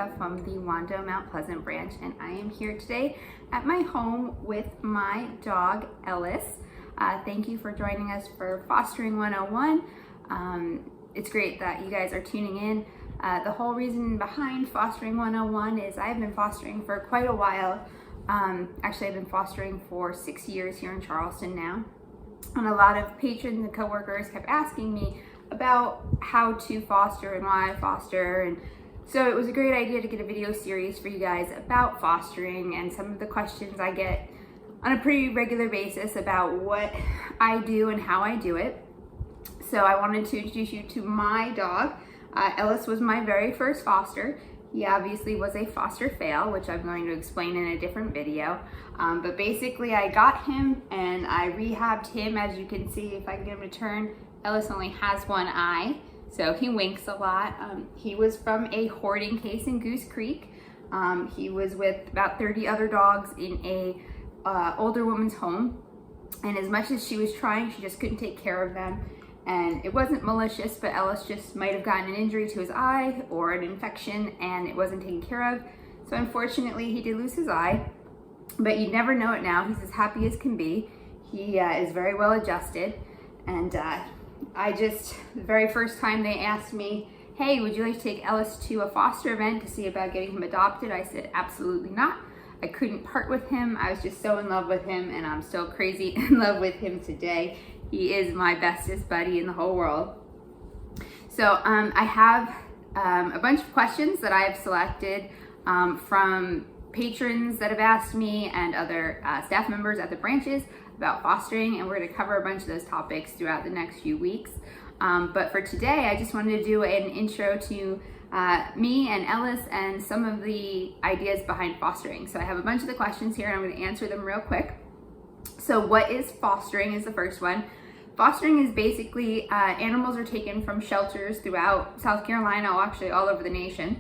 Jessica from the Wando Mount Pleasant branch, and I am here today at my home with my dog Ellis. Thank you for joining us for Fostering 101. It's great that you guys are tuning in. The whole reason behind Fostering 101 is I've been fostering for quite a while. Actually, I've been fostering for 6 years here in Charleston now. And a lot of patrons and coworkers kept asking me about how to foster and why I foster. And so it was a great idea to get a video series for you guys about fostering and some of the questions I get on a pretty regular basis about what I do and how I do it. So I wanted to introduce you to my dog. Ellis was my very first foster. He obviously was a foster fail, which I'm going to explain in a different video. But basically I got him and I rehabbed him. As you can see, if I can get him to turn, Ellis only has one eye, so he winks a lot. He was from a hoarding case in Goose Creek. He was with about 30 other dogs in a older woman's home. And as much as she was trying, she just couldn't take care of them. And it wasn't malicious, but Ellis just might have gotten an injury to his eye or an infection and it wasn't taken care of. So unfortunately, he did lose his eye, but you never know it now. He's as happy as can be. He is very well adjusted. And the very first time they asked me, hey, would you like to take Ellis to a foster event to see about getting him adopted? I said, absolutely not. I couldn't part with him. I was just so in love with him, and I'm still crazy in love with him today. He is my bestest buddy in the whole world. So I have a bunch of questions that I have selected from patrons that have asked me and other staff members at the branches about fostering, and we're going to cover a bunch of those topics throughout the next few weeks. But for today, I just wanted to do an intro to me and Ellis and some of the ideas behind fostering. So I have a bunch of the questions here and I'm going to answer them real quick. So what is fostering is the first one. Fostering is basically animals are taken from shelters throughout South Carolina, actually all over the nation.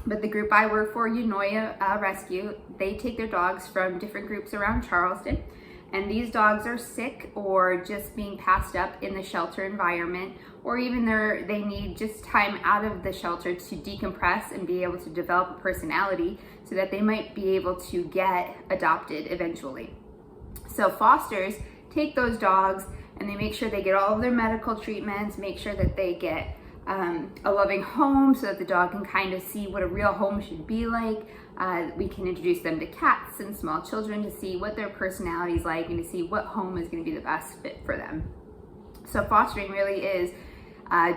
But the group I work for, Unoya Rescue, they take their dogs from different groups around Charleston. And these dogs are sick or just being passed up in the shelter environment, or even they need just time out of the shelter to decompress and be able to develop a personality so that they might be able to get adopted eventually. So fosters take those dogs and they make sure they get all of their medical treatments, make sure that they get a loving home so that the dog can kind of see what a real home should be like. We can introduce them to cats and small children to see what their personality is like and to see what home is going to be the best fit for them. So fostering really is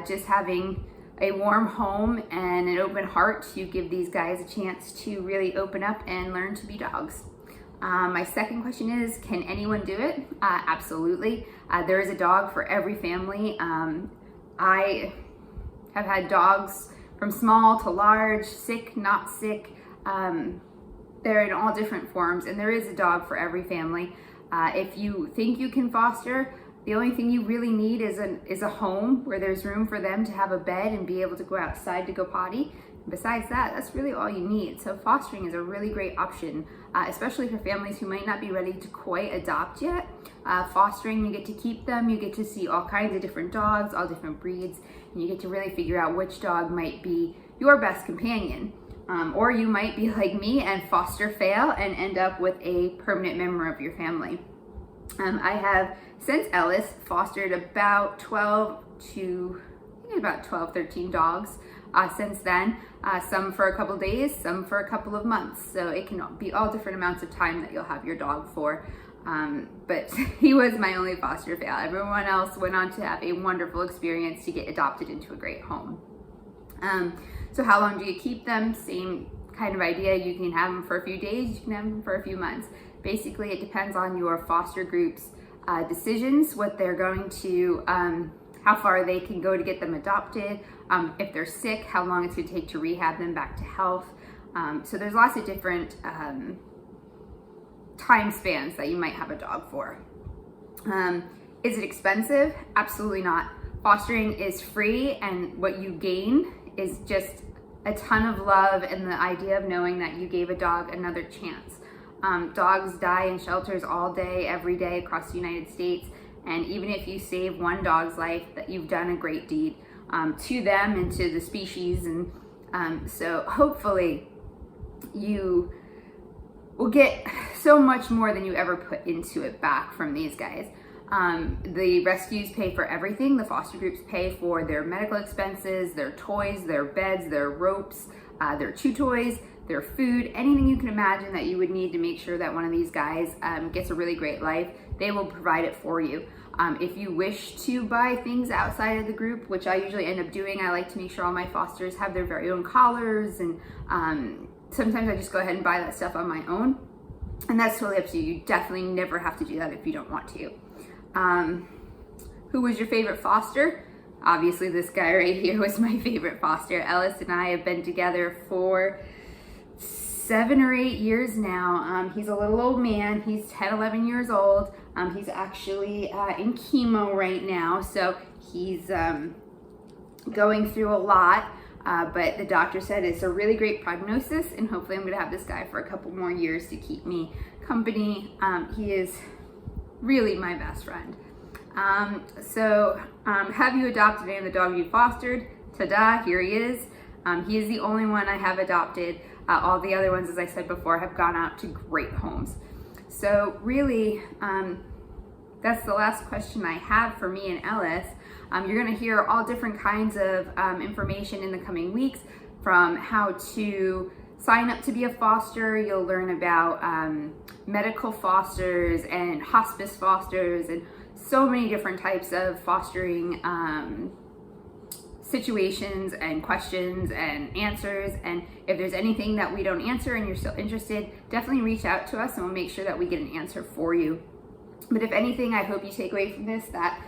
just having a warm home and an open heart to give these guys a chance to really open up and learn to be dogs. My second question is, can anyone do it? Absolutely. There is a dog for every family. I have had dogs from small to large, sick, not sick. They're in all different forms, and there is a dog for every family. If you think you can foster, the only thing you really need is a home where there's room for them to have a bed and be able to go outside to go potty. Besides that, that's really all you need. So fostering is a really great option, especially for families who might not be ready to quite adopt yet. Fostering, you get to keep them, you get to see all kinds of different dogs, all different breeds, and you get to really figure out which dog might be your best companion. Or you might be like me and foster fail and end up with a permanent member of your family. I have, since Ellis, fostered about 13 dogs since then. Some for a couple days, some for a couple of months. So it can be all different amounts of time that you'll have your dog for. But he was my only foster fail. Everyone else went on to have a wonderful experience to get adopted into a great home. So how long do you keep them? Same kind of idea. You can have them for a few days, you can have them for a few months. Basically, it depends on your foster group's decisions, what they're going to, how far they can go to get them adopted, if they're sick, how long it's going to take to rehab them back to health. So there's lots of different time spans that you might have a dog for. Is it expensive? Absolutely not. Fostering is free, and what you gain is just a ton of love and the idea of knowing that you gave a dog another chance. Dogs die in shelters all day, every day across the United States, and even if you save one dog's life, that you've done a great deed to them and to the species. And So hopefully you will get so much more than you ever put into it back from these guys. The rescues pay for everything. The foster groups pay for their medical expenses, their toys, their beds, their ropes, their chew toys, their food, anything you can imagine that you would need to make sure that one of these guys gets a really great life. They will provide it for you. If you wish to buy things outside of the group, which I usually end up doing, I like to make sure all my fosters have their very own collars, and sometimes I just go ahead and buy that stuff on my own. And that's totally up to you. You definitely never have to do that if you don't want to. Who was your favorite foster? Obviously this guy right here was my favorite foster. Ellis and I have been together for 7 or 8 years now. He's a little old man. He's 10, 11 years old. He's actually in chemo right now, so he's going through a lot, but the doctor said it's a really great prognosis, and hopefully I'm gonna have this guy for a couple more years to keep me company. He is really my best friend. Have you adopted any of the dogs you fostered? Ta-da, here he is. He is the only one I have adopted. All the other ones, as I said before, have gone out to great homes. So really, that's the last question I have for me and Ellis. You're gonna hear all different kinds of information in the coming weeks, from how to sign up to be a foster. You'll learn about medical fosters and hospice fosters and so many different types of fostering situations and questions and answers. And if there's anything that we don't answer and you're still interested, definitely reach out to us and we'll make sure that we get an answer for you. But if anything, I hope you take away from this that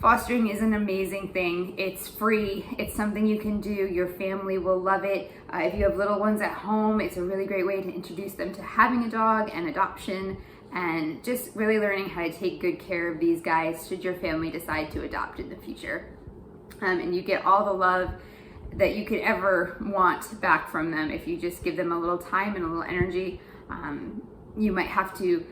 fostering is an amazing thing. It's free. It's something you can do. Your family will love it. If you have little ones at home, it's a really great way to introduce them to having a dog and adoption, and just really learning how to take good care of these guys should your family decide to adopt in the future. And you get all the love that you could ever want back from them if you just give them a little time and a little energy. You might have to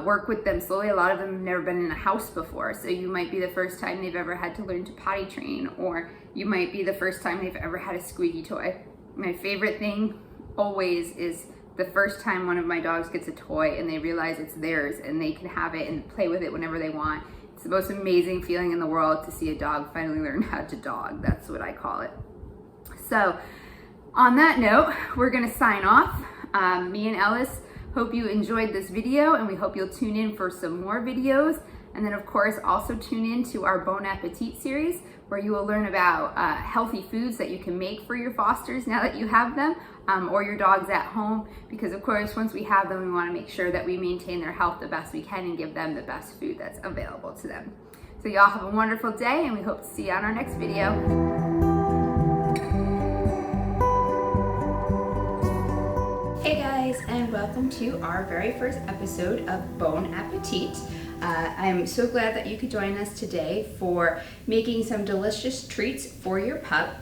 work with them slowly. A lot of them have never been in a house before, so you might be the first time they've ever had to learn to potty train, or you might be the first time they've ever had a squeaky toy. My favorite thing always is the first time one of my dogs gets a toy and they realize it's theirs and they can have it and play with it whenever they want. It's the most amazing feeling in the world to see a dog finally learn how to dog. That's what I call it. So on that note, we're gonna sign off. Me and Ellis hope you enjoyed this video, and we hope you'll tune in for some more videos. And then of course, also tune in to our Bon Appetit series, where you will learn about healthy foods that you can make for your fosters now that you have them, or your dogs at home. Because of course, once we have them, we wanna make sure that we maintain their health the best we can and give them the best food that's available to them. So y'all have a wonderful day, and we hope to see you on our next video. Hey guys, and welcome to our very first episode of Bon Appetit. I'm so glad that you could join us today for making some delicious treats for your pup.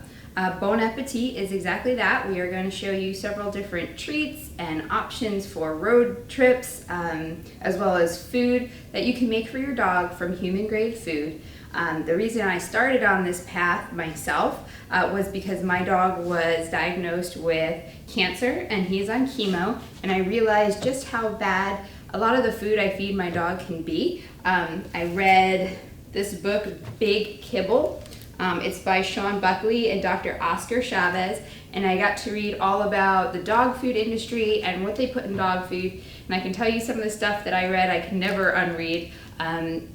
Bon Appetit is exactly that. We are going to show you several different treats and options for road trips, as well as food that you can make for your dog from human grade food. The reason I started on this path myself was because my dog was diagnosed with cancer and he's on chemo, and I realized just how bad a lot of the food I feed my dog can be. I read this book, Big Kibble. It's by Sean Buckley and Dr. Oscar Chavez, and I got to read all about the dog food industry and what they put in dog food, and I can tell you some of the stuff that I read I can never unread.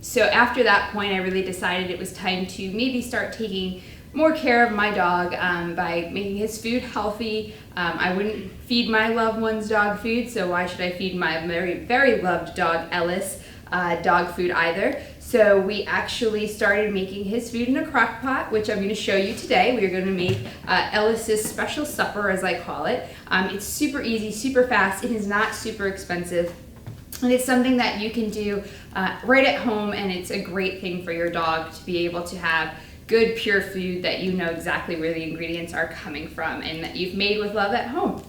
So after that point, I really decided it was time to maybe start taking more care of my dog by making his food healthy. I wouldn't feed my loved one's dog food, so why should I feed my very, very loved dog Ellis dog food either? So we actually started making his food in a crock pot, which I'm going to show you today. We are going to make Ellis's special supper, as I call it. It's super easy, super fast. It is not super expensive. And it's something that you can do right at home, and it's a great thing for your dog to be able to have good, pure food that you know exactly where the ingredients are coming from and that you've made with love at home.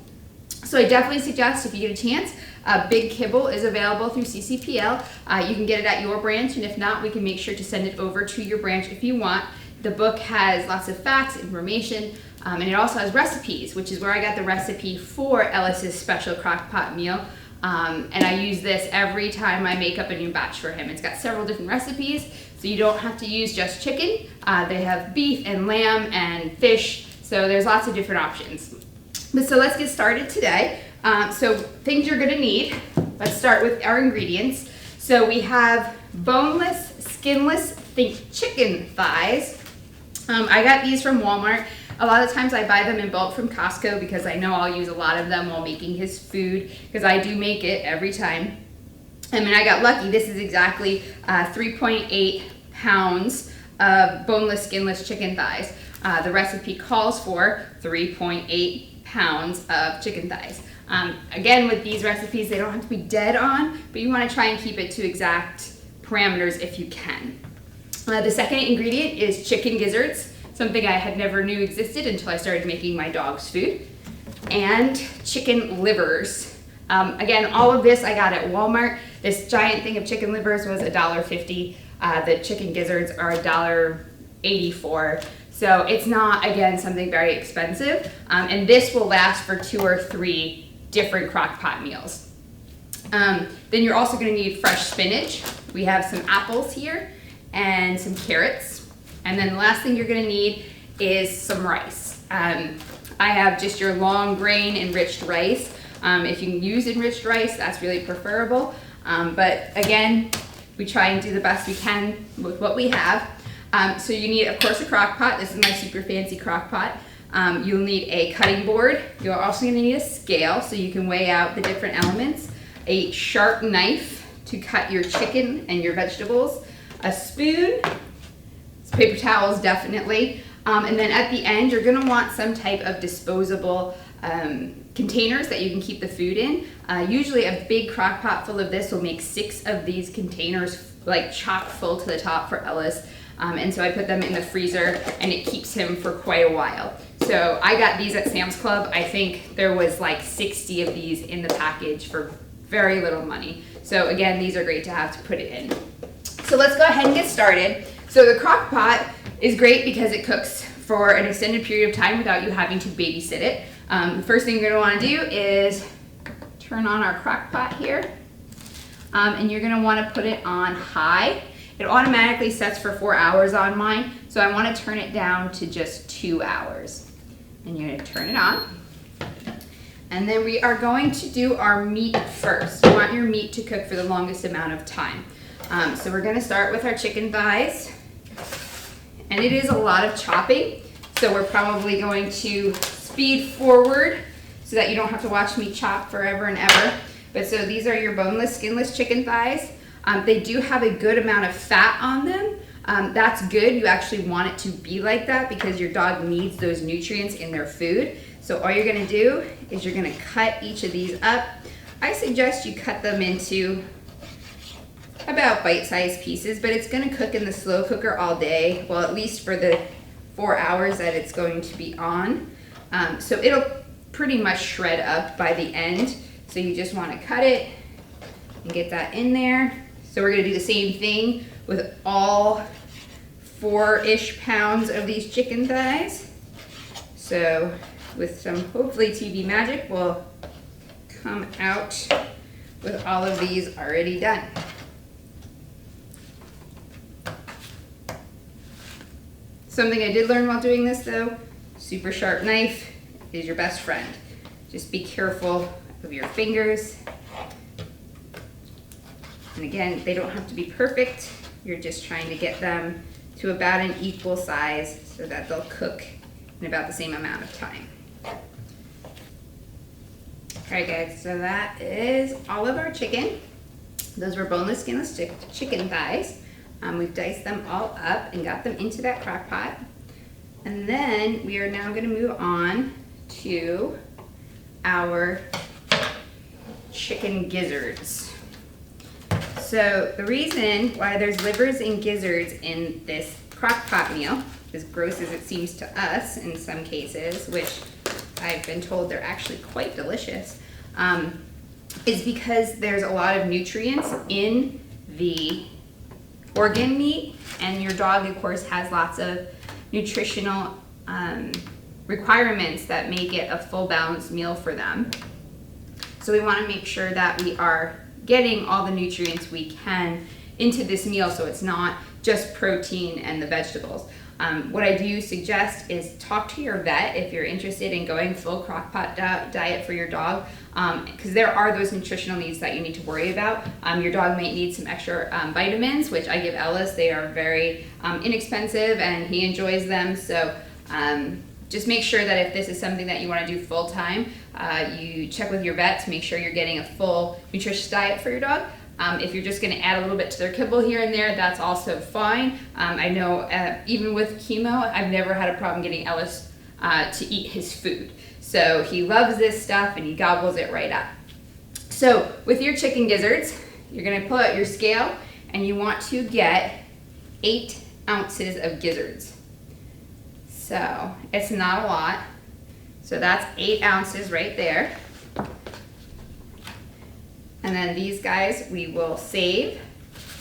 So I definitely suggest, if you get a chance, Big Kibble is available through CCPL. You can get it at your branch, and if not, we can make sure to send it over to your branch if you want. The book has lots of facts, information, And it also has recipes, which is where I got the recipe for Ellis's special crock pot meal. And I use this every time I make up a new batch for him. It's got several different recipes, so you don't have to use just chicken. They have beef and lamb and fish, so there's lots of different options. But so let's get started today. So things you're gonna need, let's start with our ingredients. So we have boneless, skinless, think chicken thighs. I got these from Walmart. A lot of times I buy them in bulk from Costco because I know I'll use a lot of them while making his food, because I do make it every time. I mean, I got lucky. This is exactly 3.8 pounds of boneless, skinless chicken thighs. The recipe calls for 3.8 pounds of chicken thighs. Again, with these recipes, they don't have to be dead on, but you want to try and keep it to exact parameters if you can. The second ingredient is chicken gizzards, something I had never knew existed until I started making my dog's food, and chicken livers. Again, all of this I got at Walmart. This giant thing of chicken livers was $1.50. The chicken gizzards are $1.84. So it's not, again, something very expensive. And this will last for 2 or 3 different crock pot meals. Then you're also gonna need fresh spinach. We have some apples here and some carrots. And then the last thing you're gonna need is some rice. I have just your long grain enriched rice. If you can use enriched rice, that's really preferable. But again, we try and do the best we can with what we have. So you need, of course, a crock pot. This is my super fancy crock pot. You'll need a cutting board. You're also gonna need a scale so you can weigh out the different elements, a sharp knife to cut your chicken and your vegetables, a spoon, paper towels definitely, and then at the end you're gonna want some type of disposable containers that you can keep the food in. Usually a big crock pot full of this will make 6 of these containers, like chock full to the top for Ellis. And so I put them in the freezer and it keeps him for quite a while. So I got these at Sam's Club. I think there was like 60 of these in the package for very little money. So again, these are great to have to put it in. So let's go ahead and get started. So the crock pot is great because it cooks for an extended period of time without you having to babysit it. The first thing you're gonna wanna do is turn on our crock pot here. And you're gonna wanna put it on high. It automatically sets for 4 hours on mine, so I wanna turn it down to just 2 hours. And you're gonna turn it on. And then we are going to do our meat first. You want your meat to cook for the longest amount of time. So we're gonna start with our chicken thighs. And it is a lot of chopping, so we're probably going to speed forward so that you don't have to watch me chop forever and ever. But so these are your boneless, skinless chicken thighs. They do have a good amount of fat on them. That's good. You actually want it to be like that because your dog needs those nutrients in their food. So all you're gonna do is you're gonna cut each of these up. I suggest you cut them into about bite-sized pieces, but it's gonna cook in the slow cooker all day, well, at least for the 4 hours that it's going to be on. So it'll pretty much shred up by the end. So you just wanna cut it and get that in there. So we're gonna do the same thing with all 4-ish pounds of these chicken thighs. So with some, hopefully TV magic, we'll come out with all of these already done. Something I did learn while doing this though, super sharp knife is your best friend. Just be careful of your fingers. And again, they don't have to be perfect. You're just trying to get them to about an equal size so that they'll cook in about the same amount of time. All right guys, so that is all of our chicken. Those were boneless, skinless chicken thighs. We've diced them all up and got them into that crock pot. And then we are now gonna move on to our chicken gizzards. So the reason why there's livers and gizzards in this crock pot meal, as gross as it seems to us in some cases, which I've been told they're actually quite delicious, is because there's a lot of nutrients in the organ meat, and your dog of course has lots of nutritional requirements that make it a full balanced meal for them. So we want to make sure that we are getting all the nutrients we can into this meal, so it's not just protein and the vegetables. What I do suggest is talk to your vet if you're interested in going full crock-pot diet for your dog, because there are those nutritional needs that you need to worry about. Your dog might need some extra vitamins, which I give Ellis. They are very inexpensive and he enjoys them. So just make sure that if this is something that you want to do full time, you check with your vet to make sure you're getting a full nutritious diet for your dog. If you're just going to add a little bit to their kibble here and there, that's also fine. I know even with chemo, I've never had a problem getting Ellis to eat his food. So he loves this stuff and he gobbles it right up. So with your chicken gizzards, you're going to pull out your scale and you want to get 8 ounces of gizzards. So it's not a lot. So that's 8 ounces right there. And then these guys we will save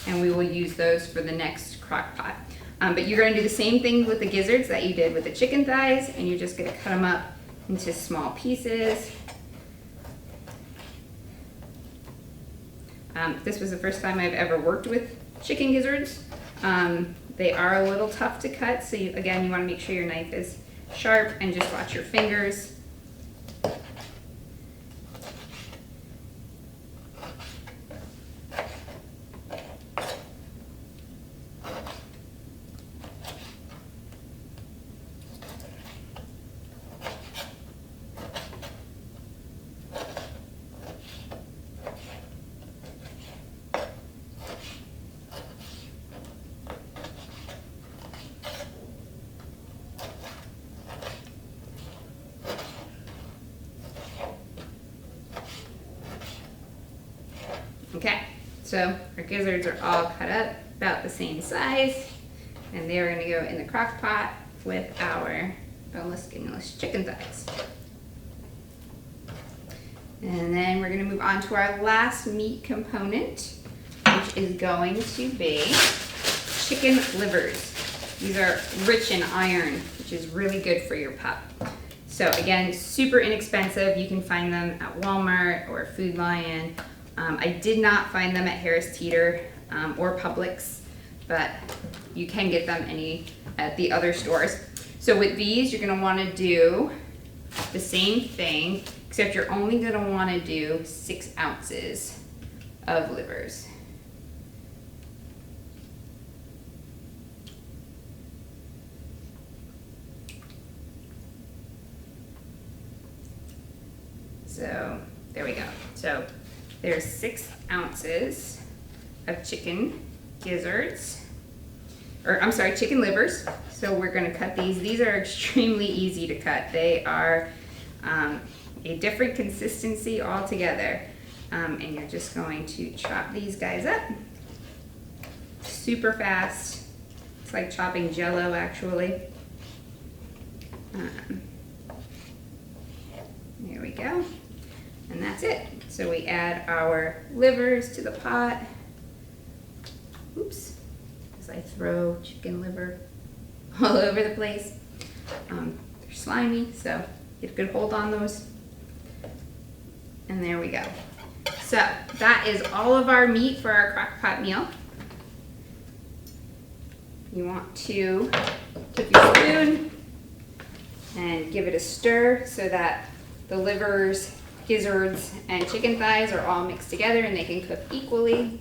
and we will use those for the next crock pot. But you're gonna do the same thing with the gizzards that you did with the chicken thighs, and you're just gonna cut them up into small pieces. This was the first time I've ever worked with chicken gizzards. They are a little tough to cut, so again, you wanna make sure your knife is sharp and just watch your fingers. Okay, so our gizzards are all cut up about the same size, and they are going to go in the crock pot with our boneless, skinless chicken thighs. And then we're going to move on to our last meat component, which is going to be chicken livers. These are rich in iron, which is really good for your pup. So again, super inexpensive. You can find them at Walmart or Food Lion. I did not find them at Harris Teeter or Publix, but you can get them at the other stores. So with these, you're going to want to do the same thing, except you're only going to want to do 6 ounces of livers. So there we go. So there's 6 ounces of chicken gizzards, or I'm sorry, chicken livers. So we're going to cut these. These are extremely easy to cut. They are a different consistency altogether. And you're just going to chop these guys up super fast. It's like chopping Jell-O actually. There we go. And that's it. So we add our livers to the pot. Oops, as I throw chicken liver all over the place. They're slimy, so get a good hold on those. And there we go. So that is all of our meat for our crock pot meal. You want to take your spoon and give it a stir so that the livers, gizzards, and chicken thighs are all mixed together and they can cook equally.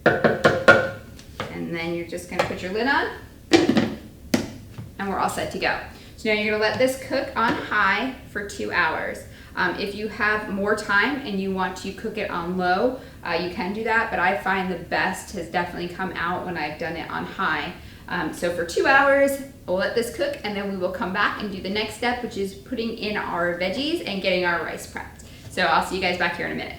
And then you're just going to put your lid on and we're all set to go. So now you're going to let this cook on high for 2 hours. If you have more time and you want to cook it on low, you can do that, but I find the best has definitely come out when I've done it on high. So for 2 hours, we'll let this cook and then we will come back and do the next step, which is putting in our veggies and getting our rice prepped. So I'll see you guys back here in a minute.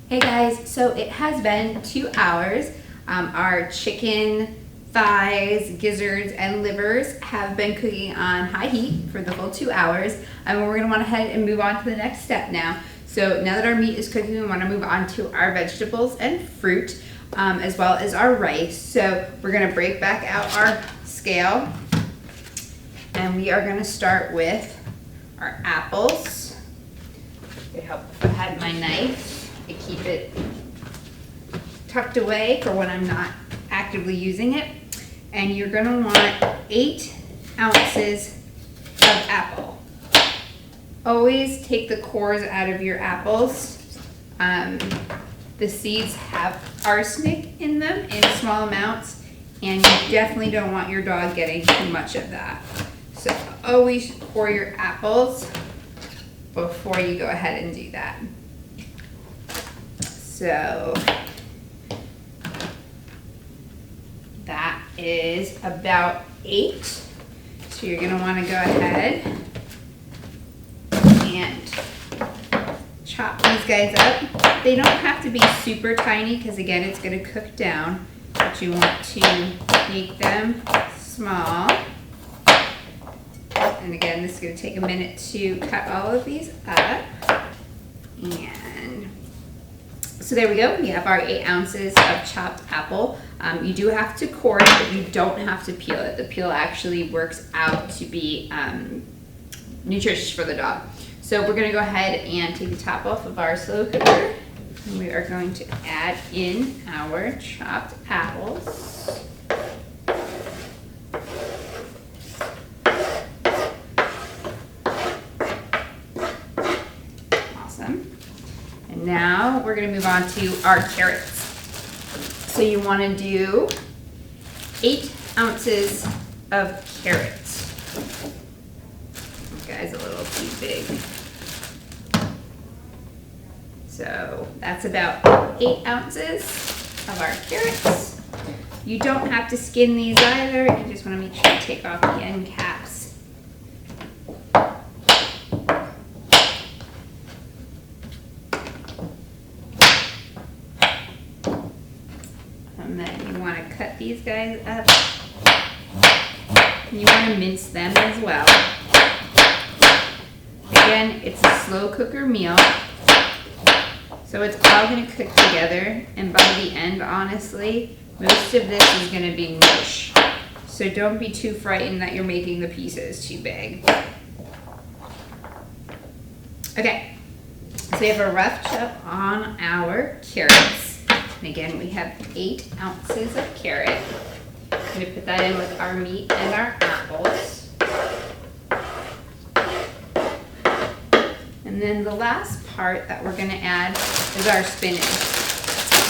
Hey guys, so it has been 2 hours. Our chicken thighs, gizzards, and livers have been cooking on high heat for the full 2 hours. And we're gonna want to head and move on to the next step now. So now that our meat is cooking, we wanna move on to our vegetables and fruit, as well as our rice. So we're gonna break back out our scale And we are gonna start with our apples. It helped if I had my knife. I keep it tucked away for when I'm not actively using it. And you're gonna want 8 ounces of apple. Always take the cores out of your apples. The seeds have arsenic in them in small amounts, and you definitely don't want your dog getting too much of that. So always core your apples before you go ahead and do that. So that is about 8. So you're gonna wanna go ahead and chop these guys up. They don't have to be super tiny because again, it's gonna cook down, but you want to make them small. And again, this is gonna take a minute to cut all of these up. And so there we go. We have our 8 ounces of chopped apple. You do have to core it, but you don't have to peel it. The peel actually works out to be nutritious for the dog. So we're gonna go ahead and take the top off of our slow cooker. And we are going to add in our chopped apples. Awesome. And now we're gonna move on to our carrots. So you wanna do 8 ounces of carrots. This guy's a little too big. So that's about 8 ounces of our carrots. You don't have to skin these either. You just want to make sure you take off the end caps. And then you want to cut these guys up. And you want to mince them as well. Again, it's a slow cooker meal. So it's all gonna cook together, and by the end, honestly, most of this is gonna be mush. So don't be too frightened that you're making the pieces too big. Okay, so we have a rough chop on our carrots. And again, we have 8 ounces of carrot. I'm gonna put that in with our meat and our apples. And then the last part that we're gonna add is our spinach.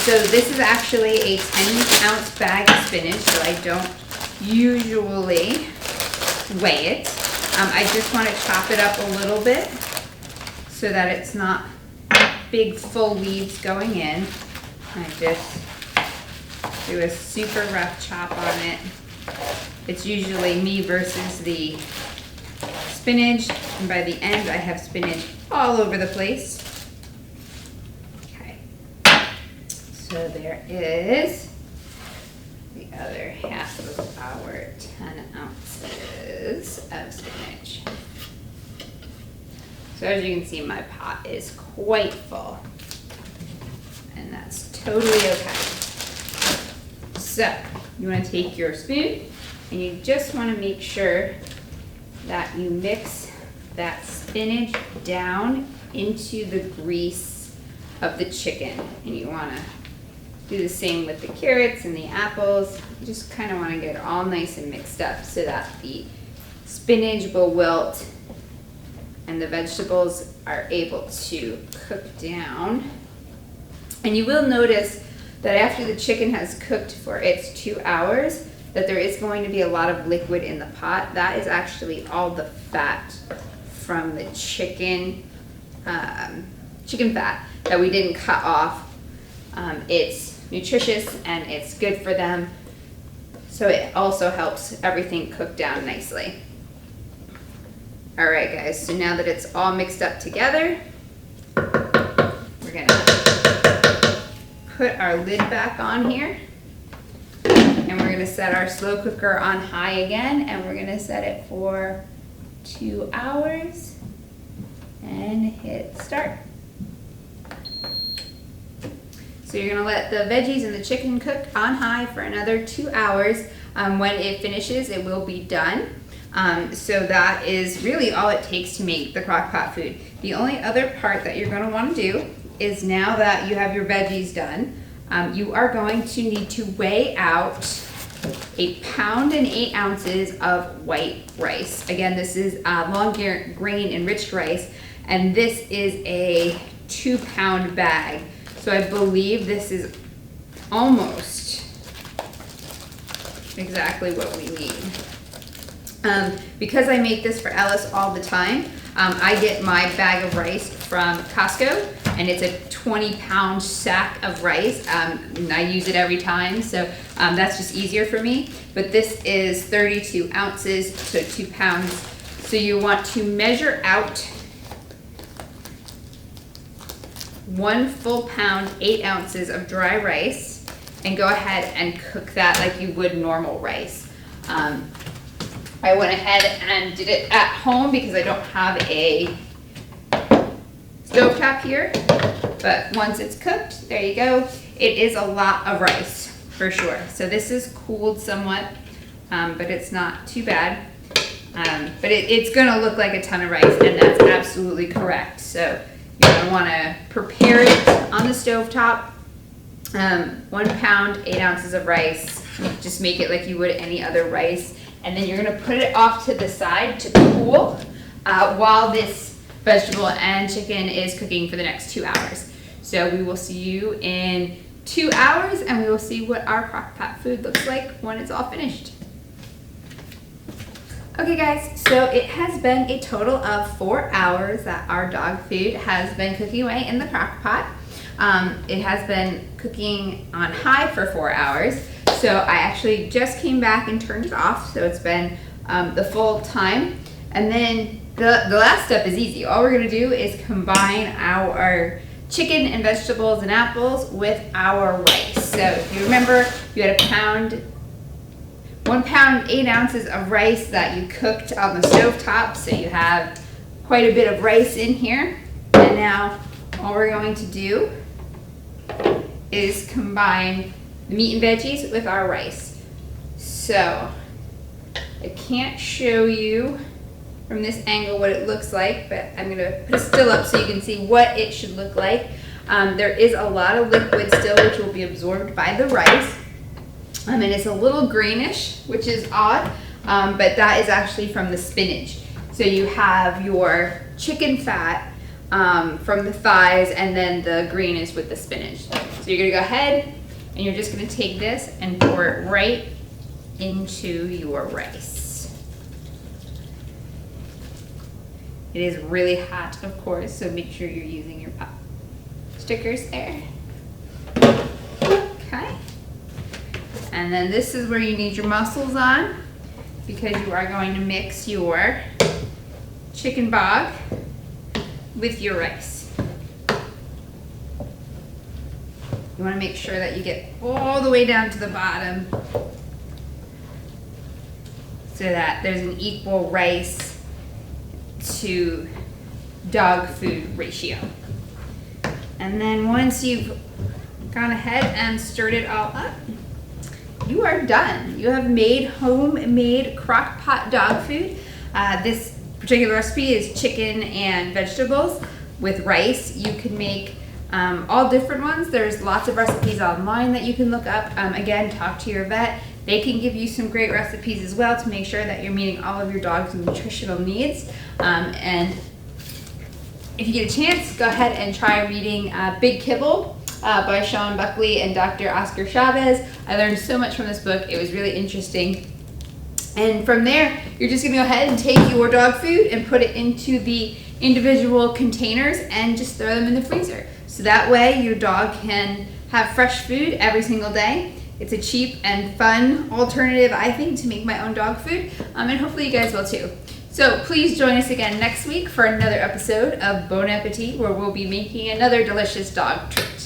So this is actually a 10-ounce bag of spinach, so I don't usually weigh it. I just wanna chop it up a little bit so that it's not big full leaves going in. I just do a super rough chop on it. It's usually me versus the spinach, and by the end I have spinach all over the place. Okay, so there is the other half of our 10 ounces of spinach. So as you can see, my pot is quite full, and that's totally okay. So you want to take your spoon and you just want to make sure that you mix that spinach down into the grease of the chicken. And you want to do the same with the carrots and the apples. You just kind of want to get it all nice and mixed up so that the spinach will wilt and the vegetables are able to cook down. And you will notice that after the chicken has cooked for its 2 hours, that there is going to be a lot of liquid in the pot. That is actually all the fat from the chicken, chicken fat that we didn't cut off. It's nutritious and it's good for them. So it also helps everything cook down nicely. All right, guys, so now that it's all mixed up together, we're gonna put our lid back on here. And we're gonna set our slow cooker on high again, and we're gonna set it for 2 hours and hit start. So you're gonna let the veggies and the chicken cook on high for another 2 hours. When it finishes, it will be done. So that is really all it takes to make the crock pot food. The only other part that you're going to want to do is, now that you have your veggies done, you are going to need to weigh out 1 pound and 8 ounces of white rice. Again, this is long grain enriched rice, and this is a 2-pound bag. So I believe this is almost exactly what we need. Because I make this for Ellis all the time, I get my bag of rice from Costco, and it's a 20-pound sack of rice. And I use it every time, so that's just easier for me. But this is 32 ounces, so 2 pounds. So you want to measure out 1 full pound, 8 ounces of dry rice, and go ahead and cook that like you would normal rice. I went ahead and did it at home because I don't have a stovetop here, but once it's cooked, there you go. It is a lot of rice for sure. So this is cooled somewhat, but it's not too bad. But it's gonna look like a ton of rice, and that's absolutely correct. So you're gonna wanna prepare it on the stovetop. 1 pound, 8 ounces of rice. Just make it like you would any other rice. And then you're gonna put it off to the side to cool while this vegetable and chicken is cooking for the next 2 hours. So we will see you in 2 hours, and we will see what our crock pot food looks like when it's all finished. Okay guys, so it has been a total of 4 hours that our dog food has been cooking away in the crock pot. It has been cooking on high for 4 hours. So I actually just came back and turned it off, so it's been the full time. And then the last step is easy. All we're gonna do is combine our chicken and vegetables and apples with our rice. So if you remember, you had 1 pound, 8 ounces of rice that you cooked on the stovetop, so you have quite a bit of rice in here. And now all we're going to do is combine the meat and veggies with our rice. So I can't show you from this angle what it looks like, but I'm gonna put it still up so you can see what it should look like. There is a lot of liquid still, which will be absorbed by the rice. And it's a little greenish, which is odd, but that is actually from the spinach. So you have your chicken fat from the thighs, and then the green is with the spinach. So you're gonna go ahead and you're just gonna take this and pour it right into your rice. It is really hot, of course, so make sure you're using your pop stickers there. Okay. And then this is where you need your mussels on, because you are going to mix your chicken bog with your rice. You want to make sure that you get all the way down to the bottom so that there's an equal rice to dog food ratio. And then once you've gone ahead and stirred it all up, you are done. You have made homemade crock pot dog food. This particular recipe is chicken and vegetables with rice. You can make all different ones. There's lots of recipes online that you can look up. Again, talk to your vet. They can give you some great recipes as well to make sure that you're meeting all of your dog's nutritional needs. And if you get a chance, go ahead and try reading Big Kibble by Sean Buckley and Dr. Oscar Chavez. I learned so much from this book. It was really interesting. And from there, you're just gonna go ahead and take your dog food and put it into the individual containers and just throw them in the freezer. So that way your dog can have fresh food every single day. It's a cheap and fun alternative, I think, to make my own dog food. And hopefully you guys will too. So please join us again next week for another episode of Bon Appetit, where we'll be making another delicious dog treat.